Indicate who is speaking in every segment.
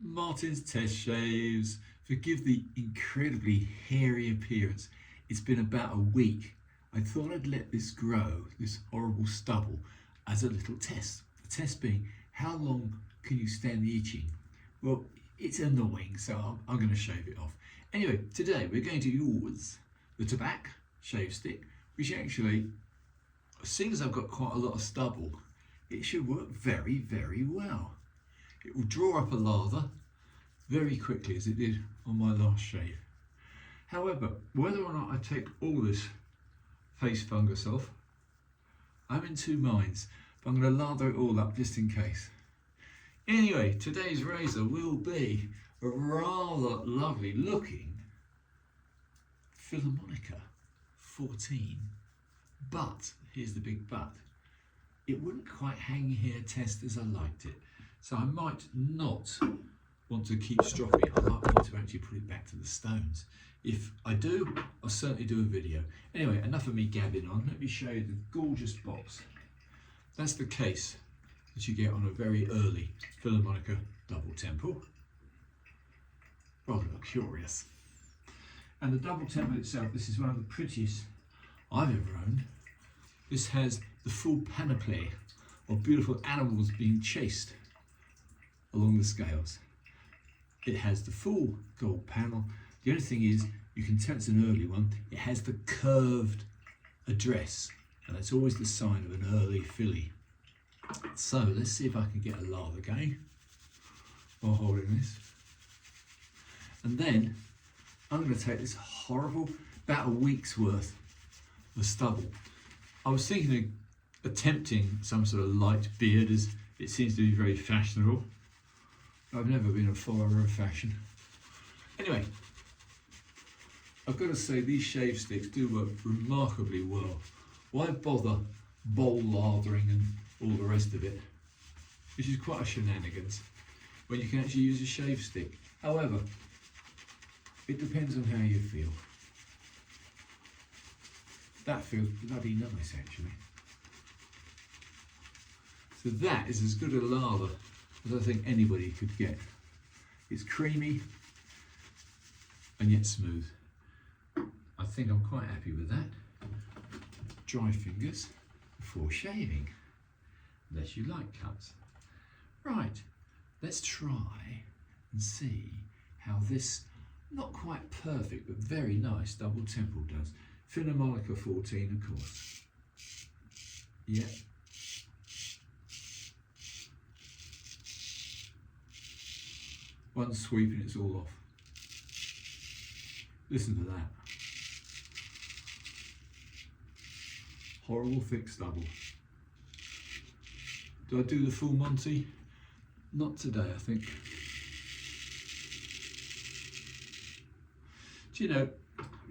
Speaker 1: Martin's Test Shaves. Forgive the incredibly hairy appearance. It's been about a week. I thought I'd let this grow, this horrible stubble, as a little test. The test being, how long can you stand the itching? Well, it's annoying, so I'm going to shave it off. Anyway, today we're going to use the Tabac shave stick, which actually, seeing as I've got quite a lot of stubble, it should work very, very well. It will draw up a lather very quickly, as it did on my last shave. However, whether or not I take all this face fungus off, I'm in two minds, but I'm going to lather it all up just in case. Anyway, today's razor will be a rather lovely looking Philharmonica 14, but here's the big but. It wouldn't quite hang hair test as I liked it, so I might not want to keep stropping it. I might want to actually put it back to the stones. If I do, I'll certainly do a video. Anyway, enough of me gabbing on. Let me show you the gorgeous box. That's the case that you get on a very early Philharmonica double temple. Rather luxurious. And the double temple itself, this is one of the prettiest I've ever owned. This has the full panoply of beautiful animals being chased along the scales. It has the full gold panel. The only thing is, you can tell it's an early one, it has the curved address, and that's always the sign of an early filly. So let's see if I can get a lather going while holding this. And then I'm going to take this horrible, about a week's worth of stubble. I was thinking of attempting some sort of light beard, as it seems to be very fashionable. I've never been a follower of fashion. Anyway, I've got to say these shave sticks do work remarkably well. Why bother bowl lathering and all the rest of it, which is quite a shenanigans, when you can actually use a shave stick. However, it depends on how you feel. That feels bloody nice, actually. So that is as good a lather as I think anybody could get. It's creamy and yet smooth. I think I'm quite happy with that. Dry fingers before shaving, unless you like cuts. Right, let's try and see how this not quite perfect but very nice double temple does. Philharmonica 14, of course. Yeah. One sweep and it's all off. Listen to that. Horrible thick stubble. Do I do the full Monty? Not today, I think. Do you know,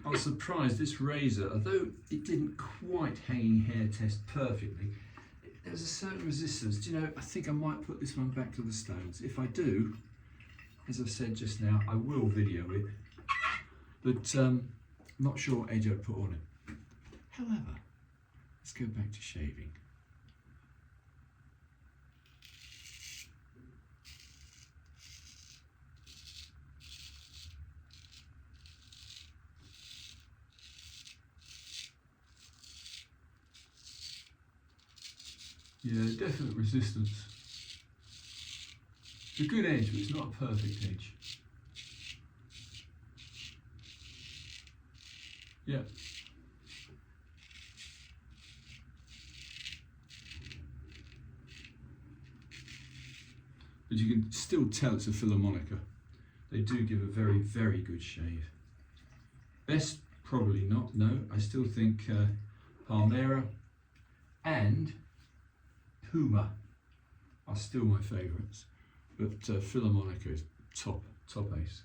Speaker 1: I was surprised this razor, although it didn't quite hanging hair test perfectly, there was a certain resistance. Do you know, I think I might put this one back to the stones. If I do, as I've said just now, I will video it, but I'm not sure what edge I'd put on it. However, let's go back to shaving. Yeah, definite resistance. It's a good edge, but it's not a perfect edge. Yeah. But you can still tell it's a Philharmonica. They do give a very, very good shave. Best, probably not, no. I still think Palmera and Puma are still my favourites. But Philharmonica is top ace.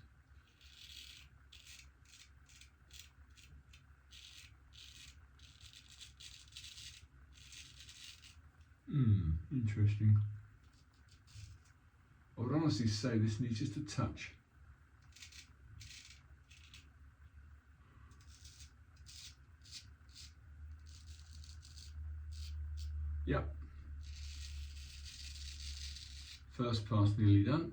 Speaker 1: Interesting. I would honestly say this needs just a touch. Yep. First pass nearly done.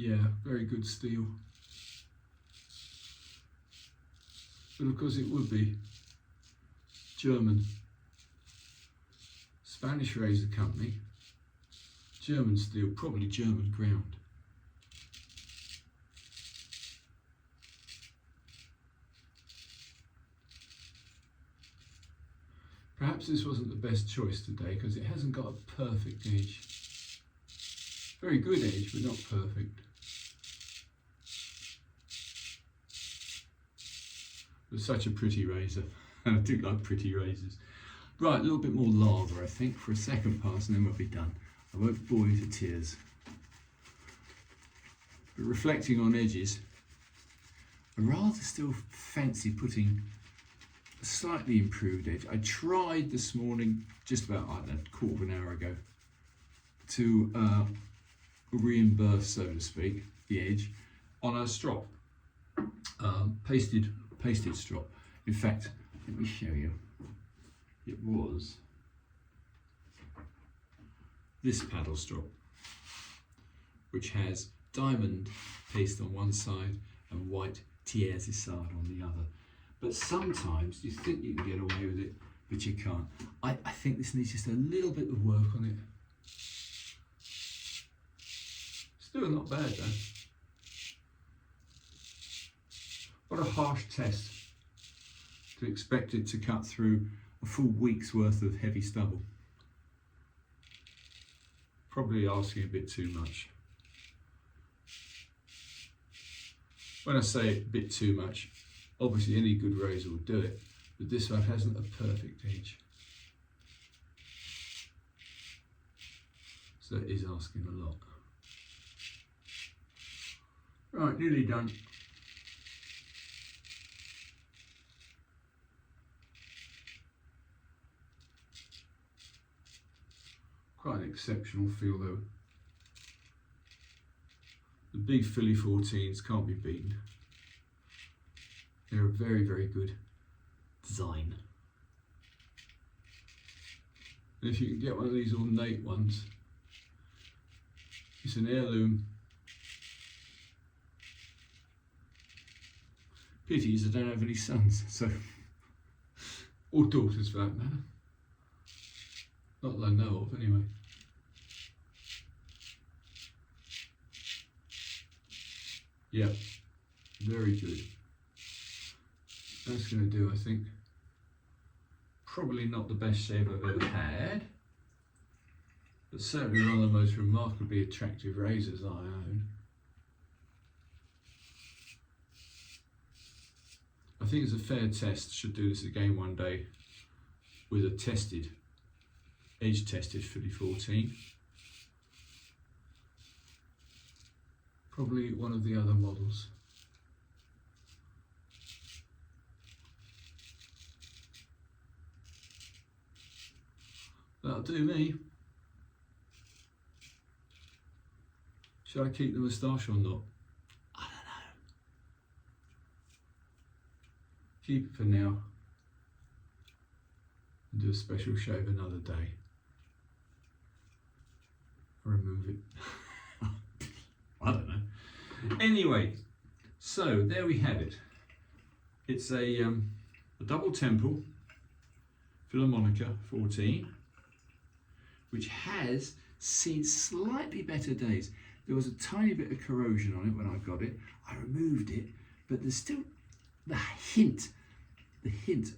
Speaker 1: Yeah, very good steel. But of course it would be German. Spanish razor company. German steel, probably German ground. Perhaps this wasn't the best choice today because it hasn't got a perfect edge. Very good edge, but not perfect. But such a pretty razor, and I do like pretty razors. Right, a little bit more lather, I think, for a second pass, and then we'll be done. I won't bore you to tears. But reflecting on edges, I rather still fancy putting a slightly improved edge. I tried this morning, just about, I don't know, a quarter of an hour ago, to reimburse, so to speak, the edge on a strop, pasted strop. In fact, let me show you. It was this paddle strop, which has diamond paste on one side and white tiers-side on the other. But sometimes you think you can get away with it, but you can't. I think this needs just a little bit of work on it. Still not bad though. What a harsh test to expect it to cut through a full week's worth of heavy stubble. Probably asking a bit too much. When I say a bit too much, obviously any good razor will do it, but this one hasn't a perfect edge. So it is asking a lot. Right, nearly done. Quite an exceptional feel though. The big Philly 14s can't be beaten. They're a very, very good design. And if you can get one of these ornate ones, it's an heirloom. Pity is I don't have any sons, so, or daughters for that matter. Not that I know of, anyway. Yeah, very good. That's going to do, I think. Probably not the best shave I've ever had, but certainly one of the most remarkably attractive razors I own. I think it's a fair test. Should do this again one day with a tested, edge-tested Philly 14. Probably one of the other models. That'll do me. Should I keep the moustache or not? I don't know. Keep it for now. And do a special shave another day. Or remove it. I don't know. Anyway, so there we have it. It's a double temple Philharmonica 14, which has seen slightly better days. There was a tiny bit of corrosion on it when I got it. I removed it, but there's still the hint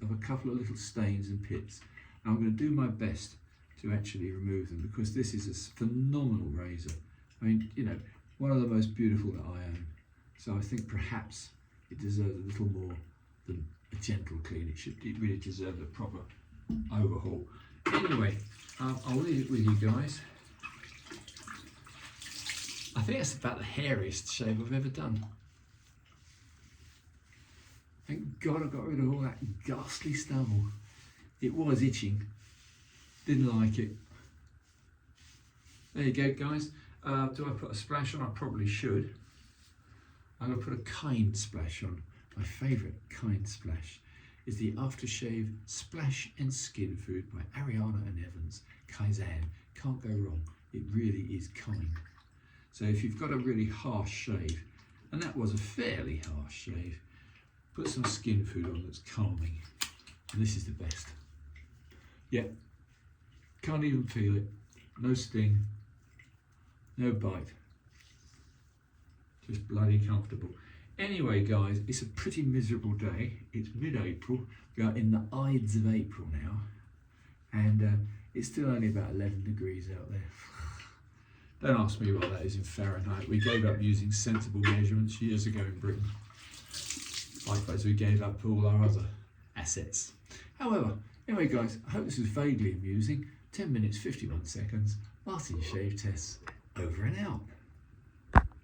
Speaker 1: of a couple of little stains and pits. And I'm going to do my best to actually remove them because this is a phenomenal razor. I mean, you know, one of the most beautiful that I own. So I think perhaps it deserves a little more than a gentle clean. It really deserves a proper overhaul. Anyway, I'll leave it with you guys. I think that's about the hairiest shave I've ever done. Thank God I got rid of all that ghastly stubble. It was itching. Didn't like it. There you go, guys. Do I put a splash on? I probably should. I'm going to put a kind splash on. My favourite kind splash is the Aftershave Splash and Skin Food by Ariana and Evans. Kaizen. Can't go wrong. It really is kind. So if you've got a really harsh shave, and that was a fairly harsh shave, put some skin food on that's calming. And this is the best. Yeah, can't even feel it. No sting, no bite. Just bloody comfortable. Anyway, guys, it's a pretty miserable day. It's mid-April. We are in the Ides of April now. And it's still only about 11 degrees out there. Don't ask me what that is in Fahrenheit. We gave up using sensible measurements years ago in Britain. Likewise, we gave up all our other assets. However, anyway, guys, I hope this was vaguely amusing. 10 minutes, 51 seconds. Martin Shave Tests, over and out.